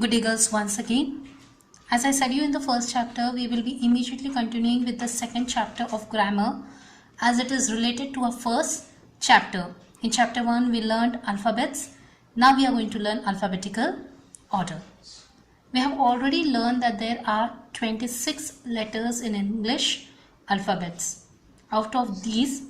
Good day girls, once again. As I said you in the first chapter, we will be immediately continuing with the second chapter of grammar as it is related to our first chapter. In chapter 1 we learned alphabets. Now we are going to learn alphabetical order. We have already learned that there are 26 letters in English alphabets. Out of these,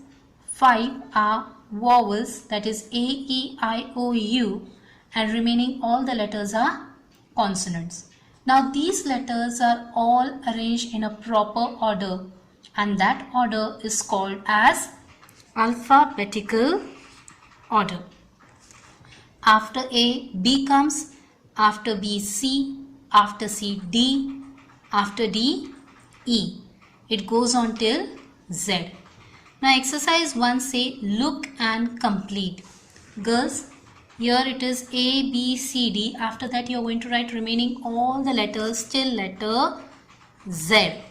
5 are vowels, that is A, E, I, O, U, and remaining all the letters are consonants. Now these letters are all arranged in a proper order and that order is called as alphabetical order. After A, B comes, after B, C, after C, D, after D, E. It goes on till Z. Now exercise 1 say look and complete. Girls, here it is A, B, C, D. After that you are going to write remaining all the letters till letter Z.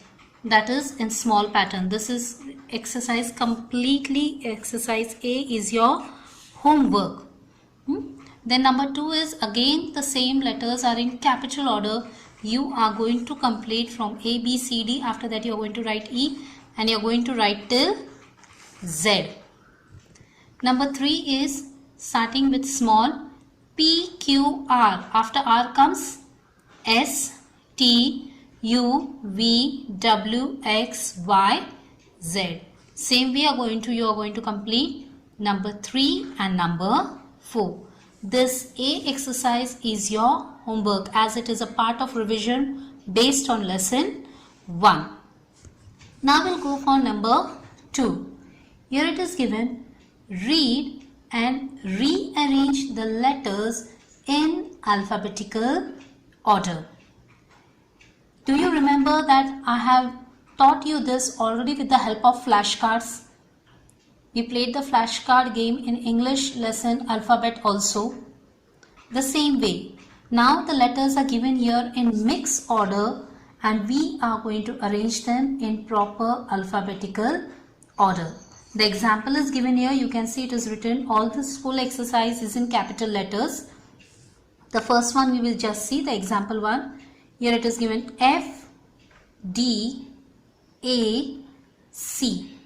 That is in small pattern. This is exercise completely. Exercise A is your homework. Then number 2 is again the same letters are in capital order. You are going to complete from A, B, C, D. After that you are going to write E and you are going to write till Z. Number 3 is starting with small P, Q, R. After R comes S, T, U, V, W, X, Y, Z. Same way you are going to complete number 3 and number 4. This A exercise is your homework as it is a part of revision based on lesson 1. Now we'll go for number 2. Here it is given, read and rearrange the letters in alphabetical order. Do you remember that I have taught you this already with the help of flashcards? We played the flashcard game in English lesson alphabet also. The same way. Now the letters are given here in mixed order and we are going to arrange them in proper alphabetical order. The example is given here. You can see it is written. All this full exercise is in capital letters. The first one we will just see the example one. Here it is given F, D, A, C.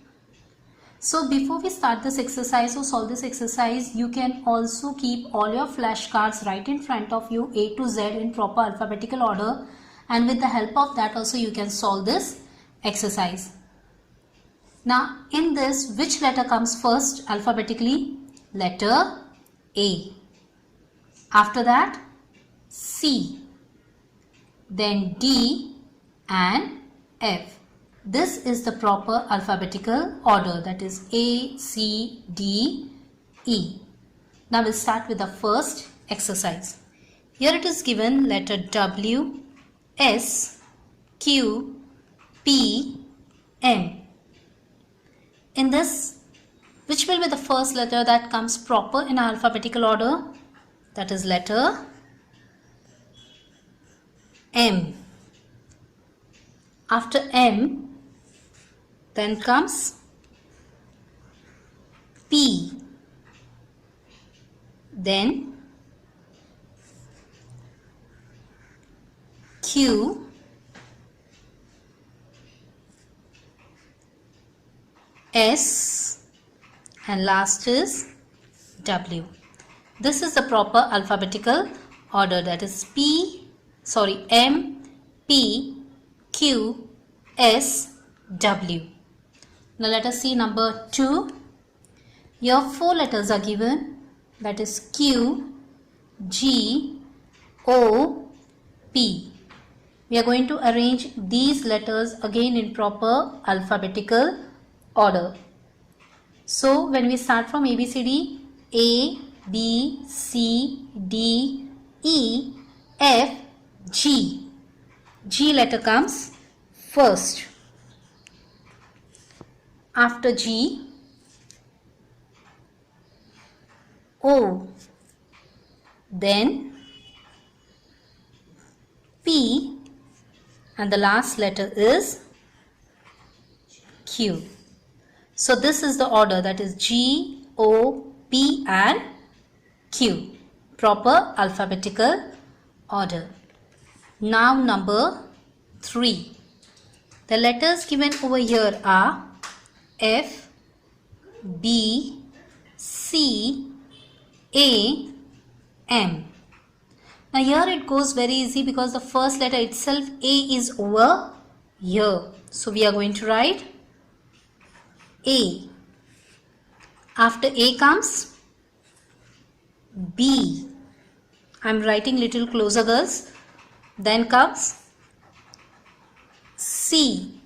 So before we start this exercise or solve this exercise, you can also keep all your flashcards right in front of you A to Z in proper alphabetical order. And with the help of that also you can solve this exercise. Now in this, which letter comes first alphabetically? Letter A. After that C. Then D and F. This is the proper alphabetical order, that is A, C, D, E. Now we'll start with the first exercise. Here it is given letter W, S, Q, P, M. In this, which will be the first letter that comes proper in alphabetical order? That is letter M. After M, then comes P. Then Q. S and last is W. This is the proper alphabetical order, that is M, P, Q, S, W. Now let us see number 2. Here 4 letters are given, that is Q, G, O, P. We are going to arrange these letters again in proper alphabetical order. So when we start from ABCD, A, B, C, D, E, F, G. G letter comes first. After G, O. Then P and the last letter is Q. So this is the order, that is G, O, P and Q. Proper alphabetical order. Now number 3. The letters given over here are F, B, C, A, M. Now here it goes very easy because the first letter itself A is over here. So we are going to write A. After A comes B. I am writing little closer, girls. Then comes C.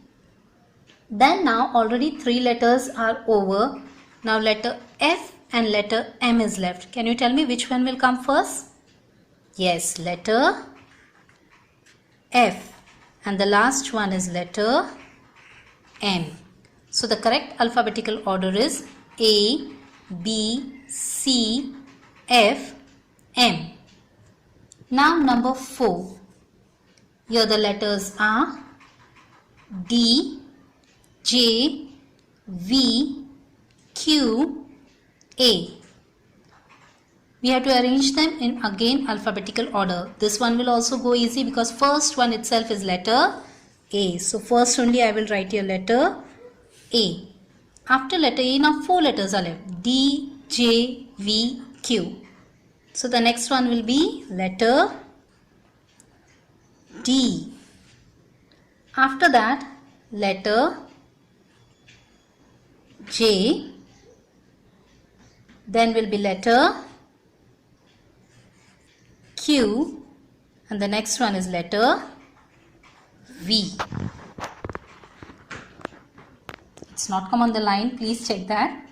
Then now already 3 letters are over. Now letter F and letter M is left. Can you tell me which one will come first? Yes, letter F. And the last one is letter M. So the correct alphabetical order is A, B, C, F, M. Now number 4. Here the letters are D, J, V, Q, A. We have to arrange them in again alphabetical order. This one will also go easy because first one itself is letter A. So first only I will write your letter A. After letter A, now 4 letters are left. D, J, V, Q. So the next one will be letter D. After that, letter J. Then will be letter Q. And the next one is letter V. It's not come on the line. Please check that.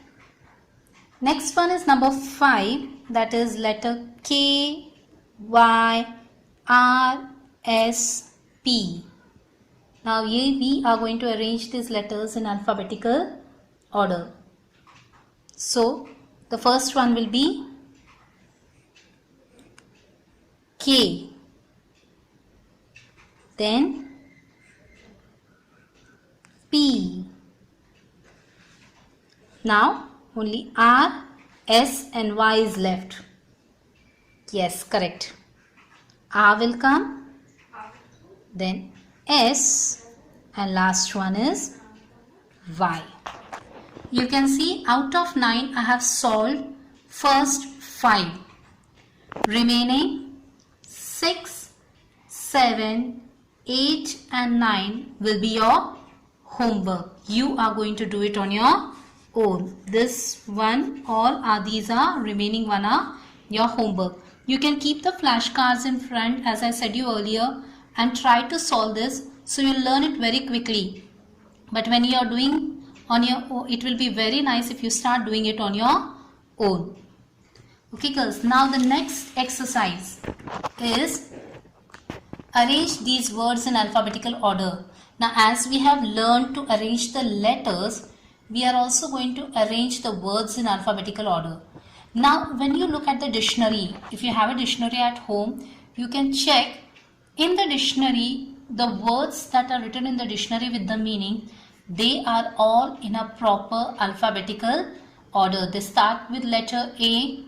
Next one is number 5. That is letter K, Y, R, S, P. Now here we are going to arrange these letters in alphabetical order. So the first one will be K. Then P. Now only R, S and Y is left. Yes, correct. R will come, then S, and last one is Y. You can see out of 9 I have solved first 5. Remaining 6, 7, 8 and 9 will be your homework. You are going to do it on your own. This one, all are these are remaining one are your homework. You can keep the flashcards in front as I said you earlier and try to solve this so you'll learn it very quickly. But when you are doing on your own, it will be very nice if you start doing it on your own. Okay girls, now the next exercise is arrange these words in alphabetical order. Now as we have learned to arrange the letters, we are also going to arrange the words in alphabetical order. Now when you look at the dictionary, if you have a dictionary at home, you can check in the dictionary the words that are written in the dictionary with the meaning, they are all in a proper alphabetical order. They start with letter A,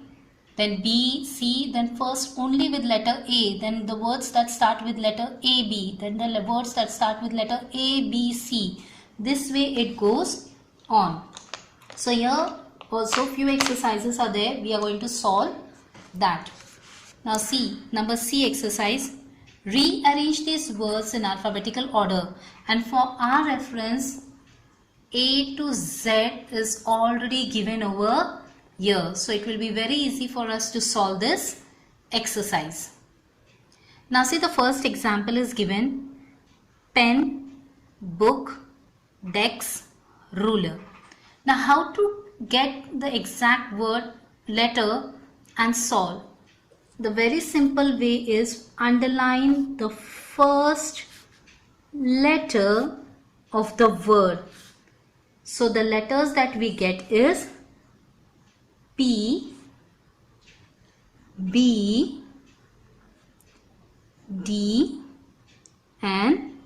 then B, C, then first only with letter A, then the words that start with letter A, B, then the words that start with letter A, B, C. This way it goes on. So here also few exercises are there. We are going to solve that. Now see, number C exercise. Rearrange these words in alphabetical order, and for our reference A to Z is already given over here. So it will be very easy for us to solve this exercise. Now see, the first example is given pen, book, desk, ruler. Now how to get the exact word letter and solve? The very simple way is underline the first letter of the word. So the letters that we get is P, B, D and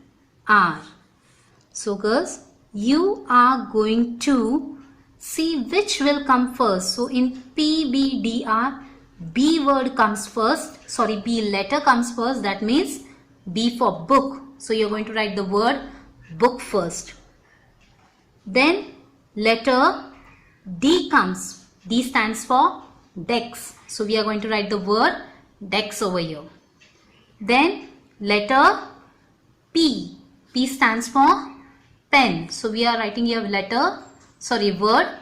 R. So girls, you are going to see which will come first. So in P, B, D, R, B word comes first. Sorry, B letter comes first. That means B for book. So you're going to write the word book first. Then letter D comes. D stands for dex. So we are going to write the word dex over here. Then letter P. P stands for pen. So we are writing here word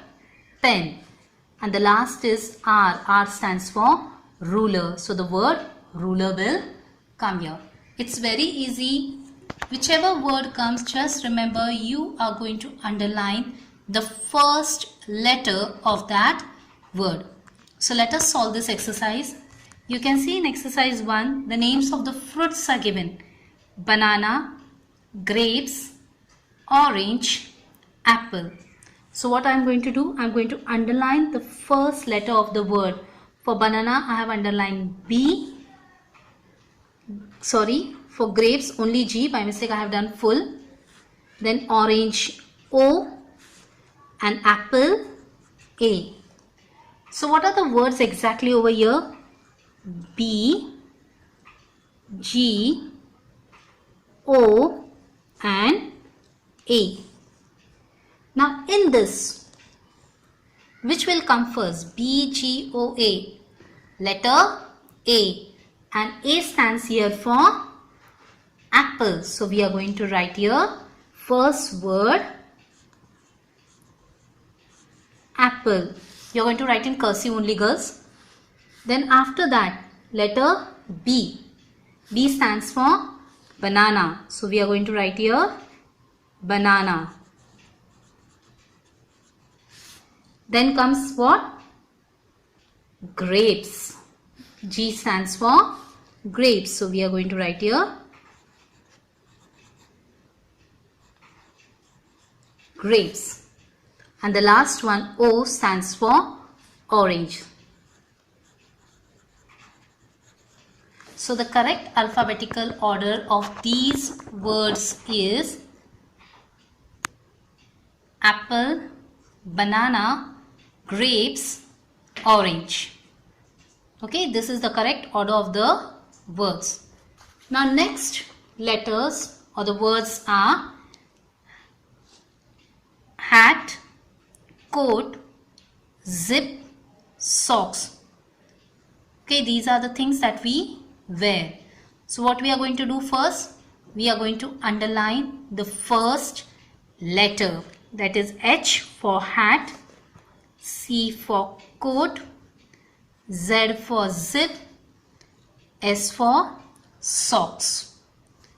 pen. And the last is R. R stands for ruler. So the word ruler will come here. It's very easy. Whichever word comes, just remember you are going to underline the first letter of that word. So let us solve this exercise. You can see in exercise 1, the names of the fruits are given. Banana, grapes, orange, apple. So what I am going to do, I am going to underline the first letter of the word. For banana, I have underlined B. For grapes, only G. By mistake, I have done full. Then orange, O. And apple, A. So what are the words exactly over here? B, G, O and A. Now in this, which will come first? B, G, O, A. Letter A. And A stands here for apple. So we are going to write here first word apple. You are going to write in cursive only, girls. Then after that, letter B. B stands for banana. So we are going to write here banana. Then comes what? Grapes. G stands for grapes. So we are going to write here grapes. And the last one, O, stands for orange. So the correct alphabetical order of these words is apple, banana, grapes, orange. Okay, this is the correct order of the words. Now next letters or the words are hat, coat, zip, socks. Okay, these are the things that we wear. So what we are going to do first? We are going to underline the first letter. That is H for hat, C for coat, Z for zip, S for socks.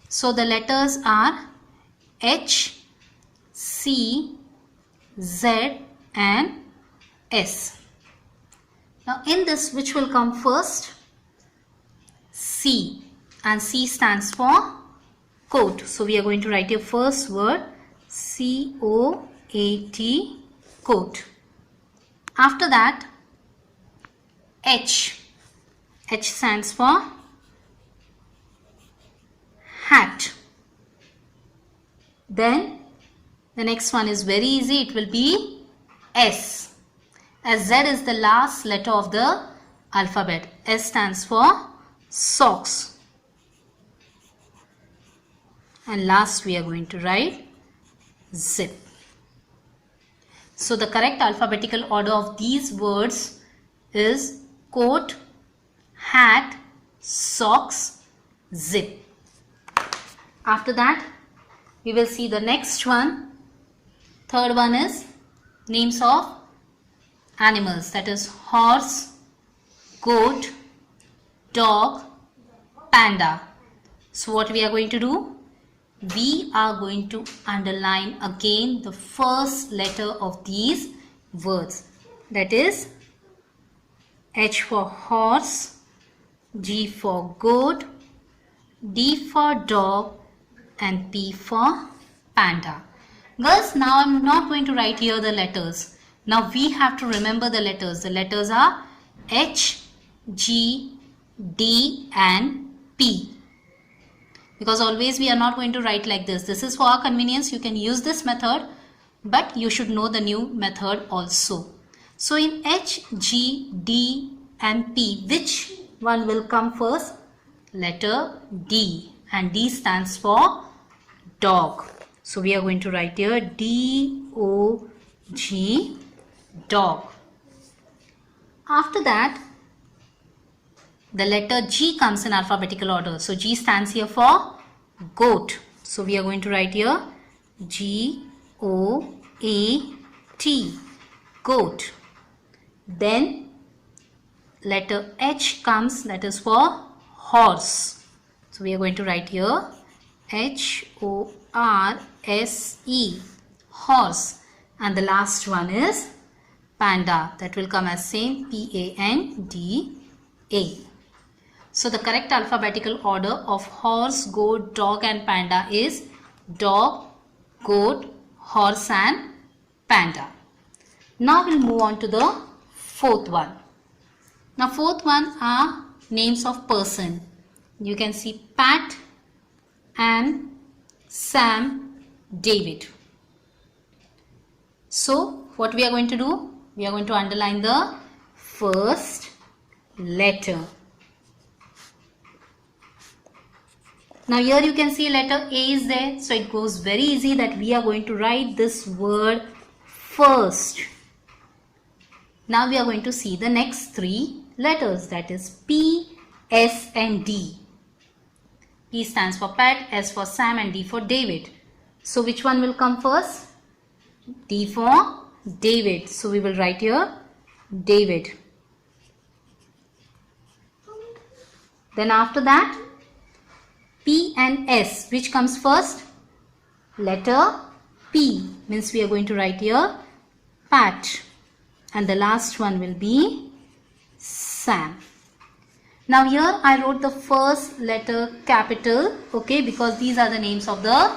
So the letters are H, C, Z and S. Now in this, which will come first? C, and C stands for coat. So we are going to write your first word C-O-A-T, coat. After that, H. H stands for hat. Then the next one is very easy. It will be S, as Z is the last letter of the alphabet. S stands for socks. And last we are going to write zip. So the correct alphabetical order of these words is coat, hat, socks, zip. After that, we will see the next one. Third one is names of animals. That is horse, goat, dog, panda. So what we are going to do? We are going to underline again the first letter of these words. That is H for horse, G for goat, D for dog and P for panda. Girls, now I am not going to write here the letters. Now we have to remember the letters. The letters are H, G, D and P. Because always we are not going to write like this. This is for our convenience. You can use this method, but you should know the new method also. So in H, G, D and P, which one will come first? Letter D. and D stands for dog. So we are going to write here D-O-G, dog. After that, the letter G comes in alphabetical order. So G stands here for goat. So we are going to write here G-O-A-T, goat. Then letter H comes, that is for horse. So we are going to write here H-O-R-S-E, horse. And the last one is panda, that will come as same P-A-N-D-A. So the correct alphabetical order of horse, goat, dog and panda is dog, goat, horse and panda. Now we'll move on to the fourth one. Now fourth one are names of person. You can see Pat, Anne, Sam, David. So what we are going to do? We are going to underline the first letter. Now here you can see letter A is there. So it goes very easy that we are going to write this word first. Now we are going to see the next three letters, that is P, S and D. P stands for Pat, S for Sam and D for David. So which one will come first? D for David. So we will write here David. Then after that, P and S, which comes first? Letter P, means we are going to write here Pat. And the last one will be Sam. Now here I wrote the first letter capital, okay, because these are the names of the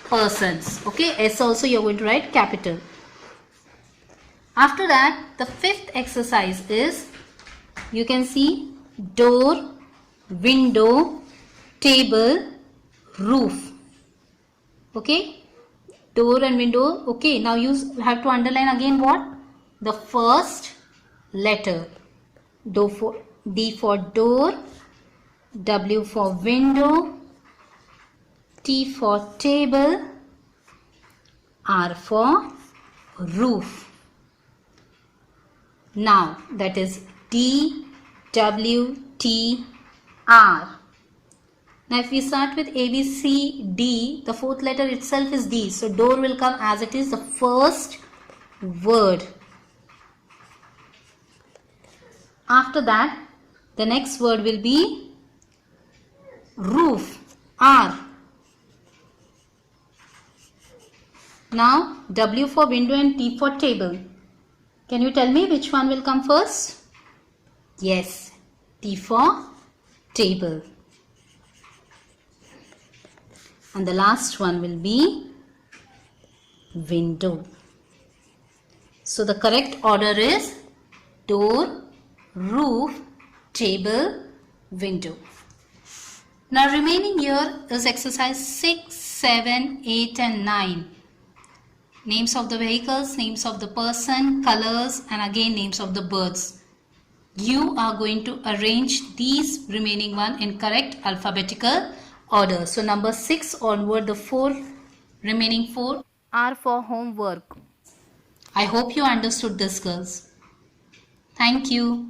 persons, okay. S also you are going to write capital. After that, the fifth exercise is, you can see door, window, table, roof, okay. Door and window, okay. Now you have to underline again what? The first letter. D for door, W for window, T for table, R for roof. Now that is D, W, T, R. Now if we start with A, B, C, D, the fourth letter itself is D. So door will come as it is the first word. After that, the next word will be roof, R. Now W for window and T for table. Can you tell me which one will come first? Yes, T for table. And the last one will be window. So the correct order is door, roof, table, window. Now remaining here is exercise 6, 7, 8 and 9. Names of the vehicles, names of the person, colors and again names of the birds. You are going to arrange these remaining one in correct alphabetical order. So number 6 onward, the remaining 4 are for homework. I hope you understood this, girls. Thank you.